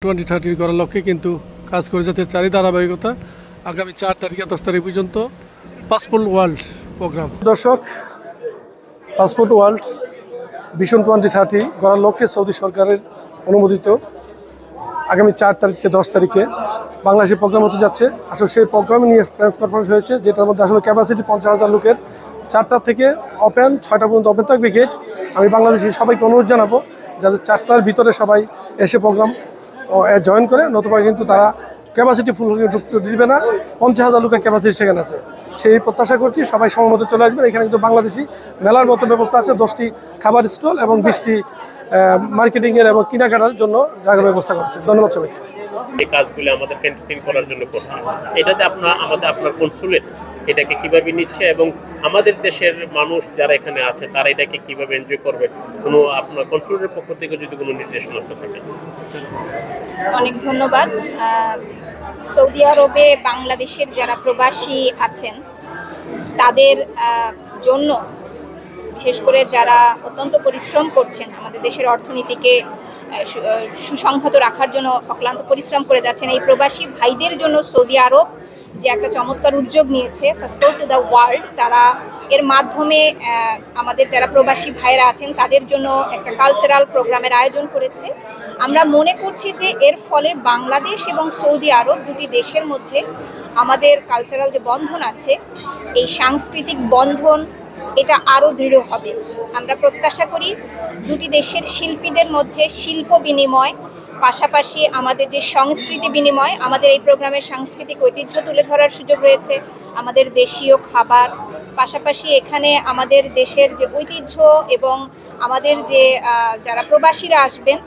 2030 করার লক্ষ্যে কিন্তু কাজ করে যাতে চারি ধারাবাহিকতা আগামী 4 তারিখ 10 তারিখ পর্যন্ত পাসপোর্ট ওয়ার্ল্ড প্রোগ্রাম। দর্শক, পাসপোর্ট ওয়ার্ল্ড ভিশন 2030 করার লক্ষ্যে সৌদি সরকারের অনুমোদিত আগামী 4 তারিখ থেকে 10 তারিখে বাংলাদেশে প্রোগ্রাম হতে যাচ্ছে। আসলে সেই প্রোগ্রামে নিয়ে প্রেস কনফারেন্স হয়েছে, যেটার মধ্যে আসলে ক্যাপাসিটি 50,000 লোকের। 4টা থেকে ওপেন, 6টা পর্যন্ত ওপেন থাকবে গেট। আমি বাংলাদেশি সবাইকে অনুরোধ জানাবো যাদের 4টার ভিতরে সবাই এসে প্রোগ্রাম জয়েন করে, নতুবা কিন্তু তারা ক্যাপাসিটি ফুল ঢুকতে দিবে না। 50,000 লোকের ক্যাপাসিটি সেখানে আছে, সেই প্রত্যাশা করছি সবাই সময় চলে আসবেন। এখানে কিন্তু বাংলাদেশি মেলার মতো ব্যবস্থা আছে, 10টি খাবার স্টল এবং 20টি মার্কেটিংয়ের এবং কেনাকাটার জন্য জায়গার ব্যবস্থা করছে। ধন্যবাদ সবাইকে। এই কাজগুলো আমাদের ক্যান্টিন করার জন্য করছে, এটাতে আপনার কনসুলেট এটাকে কিভাবে নিচ্ছে এবং আমাদের দেশের মানুষ যারা এখানে আছে তারা এটাকে কিভাবে এনজয় করবে, কোনো আপনার কনসুলেটের পক্ষ থেকে যদি কোনো নির্দেশনা থাকে। অনেক ধন্যবাদ। সৌদি আরবে বাংলাদেশের যারা প্রবাসী আছেন তাদের জন্য, বিশেষ করে যারা অত্যন্ত পরিশ্রম করছেন আমাদের দেশের অর্থনীতিকে সুসংহত রাখার জন্য অক্লান্ত পরিশ্রম করে যাচ্ছেন, এই প্রবাসী ভাইদের জন্য সৌদি আরব যে একটা চমৎকার উদ্যোগ নিয়েছে পাসপোর্ট টু দ্য ওয়ার্ল্ড, তারা এর মাধ্যমে আমাদের যারা প্রবাসী ভাইরা আছেন তাদের জন্য একটা কালচারাল প্রোগ্রামের আয়োজন করেছে। আমরা মনে করছি যে এর ফলে বাংলাদেশ এবং সৌদি আরব দুটি দেশের মধ্যে আমাদের কালচারাল যে বন্ধন আছে, এই সাংস্কৃতিক বন্ধন এটা আরও দৃঢ় হবে। আমরা প্রত্যাশা করি দুটি দেশের শিল্পীদের মধ্যে শিল্প বিনিময়, পাশাপাশি আমাদের যে সংস্কৃতি বিনিময়, আমাদের এই প্রোগ্রামের সাংস্কৃতিক ঐতিহ্য তুলে ধরার সুযোগ রয়েছে, আমাদের দেশীয় খাবার, পাশাপাশি এখানে আমাদের দেশের যে ঐতিহ্য এবং আমাদের যে যারা প্রবাসীরা আসবেন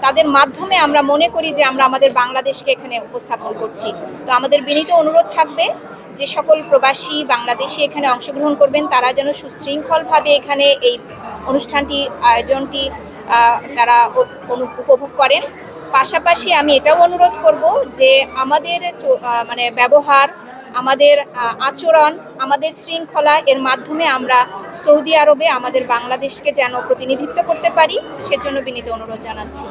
তাদের মাধ্যমে আমরা মনে করি যে আমরা আমাদের বাংলাদেশকে এখানে উপস্থাপন করছি। তো আমাদের বিনীত অনুরোধ থাকবে যে সকল প্রবাসী বাংলাদেশি এখানে অংশগ্রহণ করবেন তারা যেন সুশৃঙ্খলভাবে এখানে এই অনুষ্ঠানটি আয়োজনটি তারা উপভোগ করেন। পাশাপাশি আমি এটাও অনুরোধ করব যে আমাদের ব্যবহার, আমাদের আচরণ, আমাদের শৃঙ্খলা এর মাধ্যমে আমরা সৌদি আরবে আমাদের বাংলাদেশকে যেন প্রতিনিধিত্ব করতে পারি, সেজন্য বিনীত অনুরোধ জানাচ্ছি।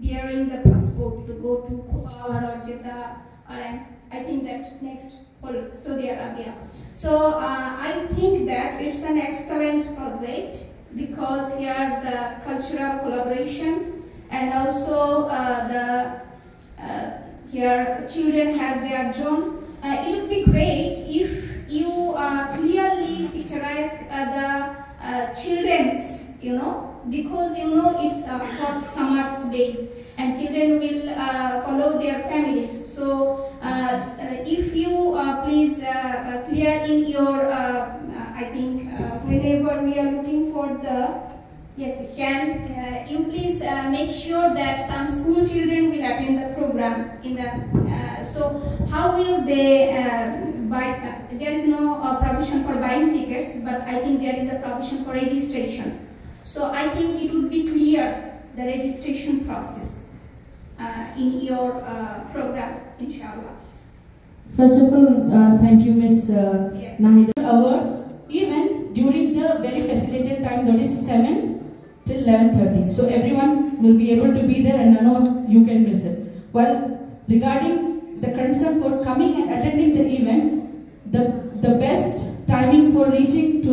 Bearing the passport to go to Kuwait or Jeddah, or I think that next Saudi Arabia. So I think that it's an excellent project because here the cultural collaboration and also here children has their zone. It would be great if you clearly picturize the children's, because it's hot summer days and children will follow their families. So if you please clear in your I think whenever we are looking for the scan, you please make sure that some school children will attend the program in the so how will they buy? There is no provision for buying tickets, but I think there is a provision for registration. So I think it would be clear the registration process in your program, inshallah. First of all, thank you, Ms. Nahida. Our event during the very facilitated time, that is 7 till 11:30. So everyone will be able to be there and none of you can miss it. Well, regarding the concern for coming and attending the event, the best timing for reaching to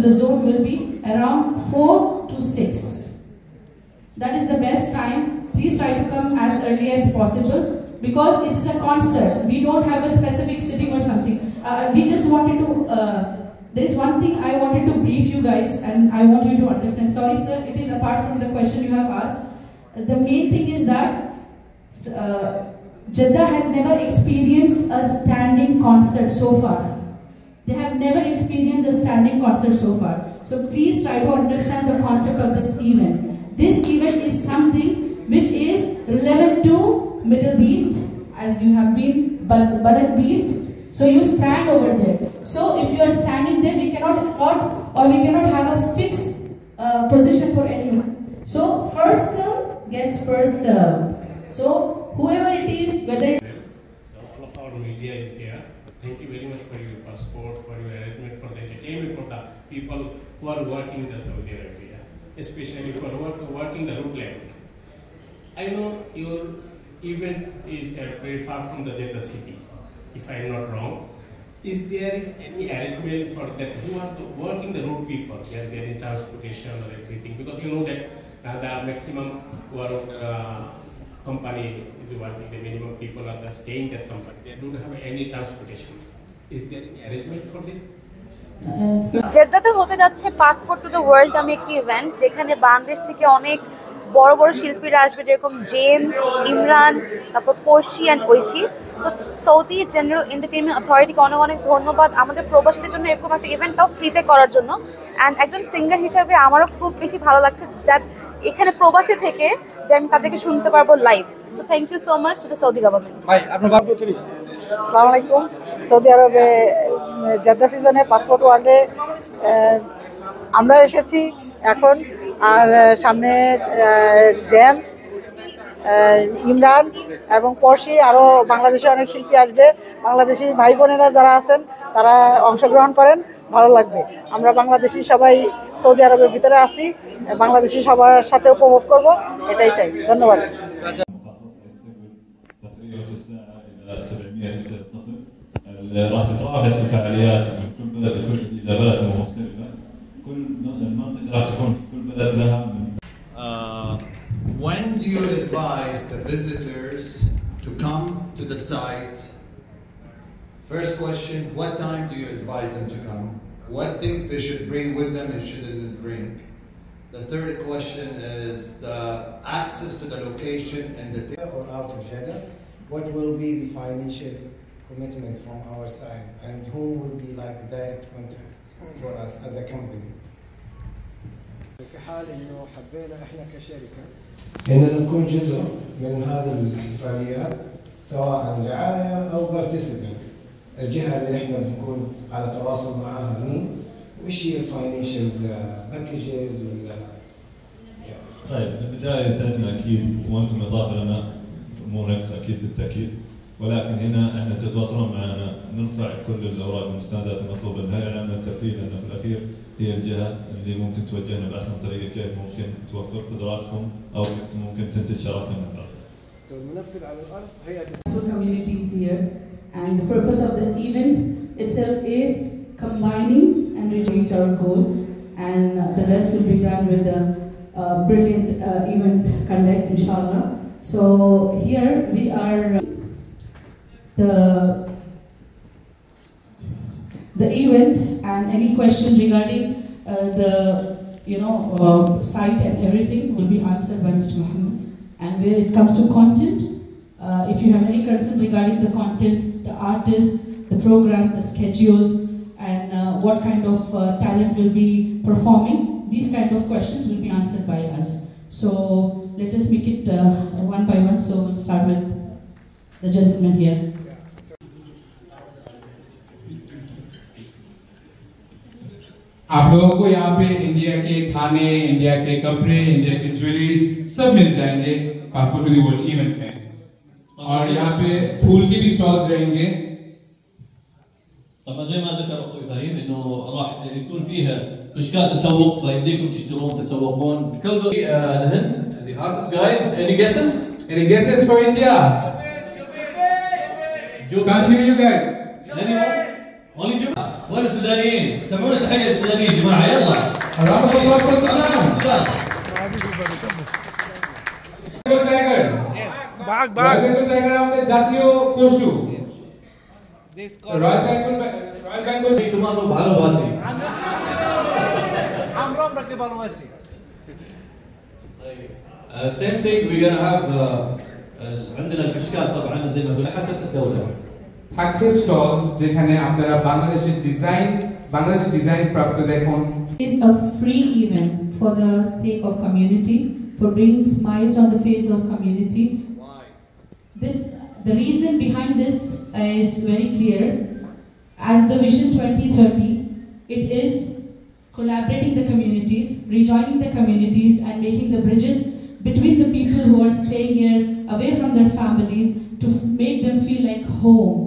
the zone will be around 4 to 6. That is the best time. Please try to come as early as possible because it is a concert. We don't have a specific sitting or something. We just wanted to, there is one thing I wanted to brief you guys and I want you to understand. Sorry sir, it is apart from the question you have asked. The main thing is that Jeddah has never experienced a standing concert so far. They have never experienced a standing concert so far. So please try to understand the concept of this event. This event is something which is relevant to Middle East, as you have been Balad Beast. So you stand over there. So if you are standing there, we cannot allot or we cannot have a fixed position for anyone. So first come gets first served. So whoever it is, whether all of our media is here. Thank you very much for your support, for your arrangement, for the entertainment, for the people who are working in Saudi Arabia. especially for working the root language. I know your event is very far from the Jeddah city, if I am not wrong. Is there any arrangement for that? Who are working the road people, where there is transportation or everything? Because you know that the maximum work company is working, the minimum people are staying in that company. They don't have any transportation. Is there any arrangement for this? জেদ্দাতে হতে যাচ্ছে passport to the world নামে একটি event, যেখানে বাংলাদেশ থেকে অনেক বড় বড় শিল্পীরা আসবে, যেরকম জেমস, ইমরান, তারপর Porshi and Oishi. So Saudi general entertainment অথরিটিকে অনেক অনেক ধন্যবাদ আমাদের প্রবাসীদের জন্য এরকম একটা ইভেন্টটাও ফ্রিতে করার জন্য। অ্যান্ড একজন সিঙ্গার হিসাবে আমারও খুব বেশি ভালো লাগছে দ্যাট এখানে প্রবাসী থেকে যে আমি তাদেরকে শুনতে পারবো live. So thank you so much to the Saudi government. আসসালামু আলাইকুম। সৌদি আরবে জেদ্দা সিজনে পাসপোর্ট ওয়ার্ল্ডে আমরা এসেছি এখন, আর সামনে জেমস, ইমরান এবং পড়শি, আরও বাংলাদেশে অনেক শিল্পী আসবে। বাংলাদেশি ভাই বোনেরা যারা আছেন তারা অংশগ্রহণ করেন, ভালো লাগবে। আমরা বাংলাদেশি সবাই সৌদি আরবের ভিতরে আছি, বাংলাদেশি সবার সাথে উপভোগ করব, এটাই চাই। ধন্যবাদ। راح تتراوح الفعاليات من كل بلد لكل إذا بلد مختلفة، كل منطقة راح تكون كل بلد لها. When do you advise the visitors to come to the site? First question, what time do you advise them to come? What things they should bring with them and shouldn't bring? The third question is the access to the location and the or out of Jeddah. What will be the financial commitment from our side, and whom will be like the direct contact for us as a company? في حال انه حبينا احنا كشركه اننا نكون جزء من هذه الفعاليات سواء رعايه او بارتيسيبنت، الجهه اللي احنا بنكون على تواصل معها مين، وش هي الفاينانشالز باكجز ولا. طيب بالبدايه يسعدنا اكيد وانتم اضافه لنا مو نقص اكيد بالتاكيد، ولكن هنا احنا تتواصلون معنا نرفع كل الاوراق والمستندات المطلوبه للهيئه العامه للترفيه، لانه في الاخير هي الجهه اللي ممكن توجهنا باحسن طريقه كيف ممكن توفر قدراتكم او ممكن تنتج شراكه مع بعض. So المنفذ على الارض هي communities here, and the purpose of the event itself is combining and reach our goal, and the rest will be done with the brilliant event conduct, inshallah. So here we are. The event and any question regarding the site and everything will be answered by Mr. Muhammad. And where it comes to content, if you have any concern regarding the content, the artist, the program, the schedules, and what kind of talent will be performing, these kind of questions will be answered by us. So let us make it one by one. So we'll start with the gentleman here. आप लोगों को यहाँ पे India के खाने, India के कपड़े, India के ज्वेलरीज सब मिल जाएंगे passport to the world event में। और यहाँ पे फूल की भी स्टॉल्स रहेंगे। طبعا زي ما ذكر اخوي فهيم انه راح يكون فيها كشكات تسوق، فيمديكم تشترون تتسوقون بكل الهند. The artists guys, any guesses? Any guesses for India? Can't hear you guys. Anyone? Only جماعة. وين السودانيين؟ سمعونا تحية للسودانيين يا جماعة يلا. Round of applause for Sudan. Tiger. Yes. বাঘ টাইগার আমাদের জাতীয় পশু। রয়্যাল বেঙ্গল তোমাকে ভালোবাসি। আমরা ভালোবাসি। Same thing we're gonna have عندنا الكشكات طبعا زي ما قلنا حسب الدولة. থাকছে স্টলস যেখানে আপনারা বাংলাদেশের ডিজাইন প্রাপ্ত দেখুন। Is a free event for the sake of community, for bringing smiles on the face of community. Why? The reason behind this is very clear. As the Vision 2030, it is collaborating the communities, rejoining the communities, and making the bridges between the people who are staying here away from their families to make them feel like home,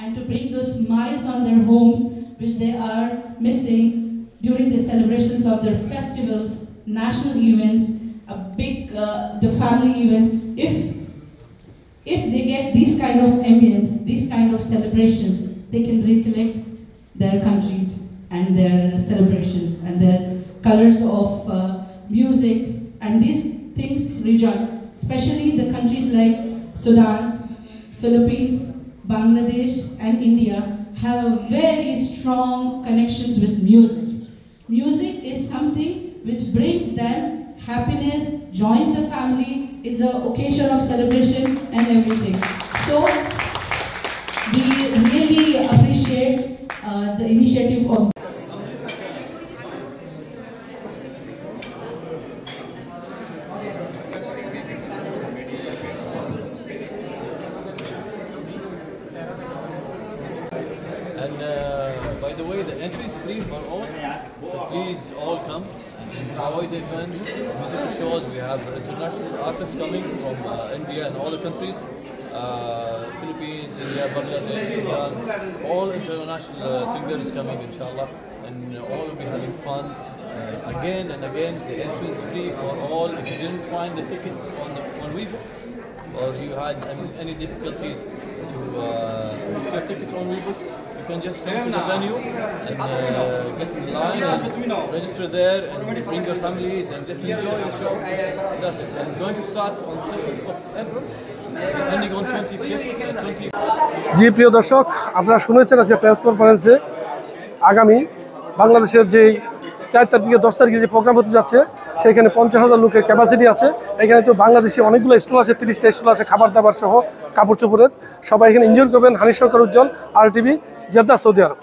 and to bring those smiles on their homes which they are missing during the celebrations of their festivals national events, a big the family event. If they get this kind of ambience, these kind of celebrations, they can recollect their countries and their celebrations and their colors of music, and these things rejoin. Especially the countries like Sudan, Philippines, Bangladesh and India have very strong connections with music. Music is something which brings them happiness, joins the family, it's an occasion of celebration and everything. So we really appreciate the initiative of by the way, the entry is free for all, so please all come and enjoy the event. Musical shows, we have international artists coming from India and all the countries, Philippines, India, Bangladesh, Sudan, all international singers coming, inshallah, and all will be having fun. Again and again, the entry is free for all. If you didn't find the tickets on Weibo, or you had any difficulties to book your tickets on Weibo, you can just come to the venue and get in line and register there and bring your families and just enjoy the show. That's it. I'm going to start on 30th of April, ending on 25th and 20th. জি প্রিয় দর্শক, আপনারা শুনেছেন আজকে press কনফারেন্সে আগামী বাংলাদেশের যে 4 তারিখ থেকে 10 তারিখে যে প্রোগ্রাম হতে যাচ্ছে সেখানে 50,000 লোকের ক্যাপাসিটি আছে। এখানে তো বাংলাদেশে অনেকগুলো স্টল আছে, 30টা স্টল আছে খাবার দাবার সহ কাপড় চোপড়ের। সবাই এখানে এনজয় করবেন। হানিফ সরকার উজ্জ্বল, RTV, জেদ্দা, সৌদি আরব।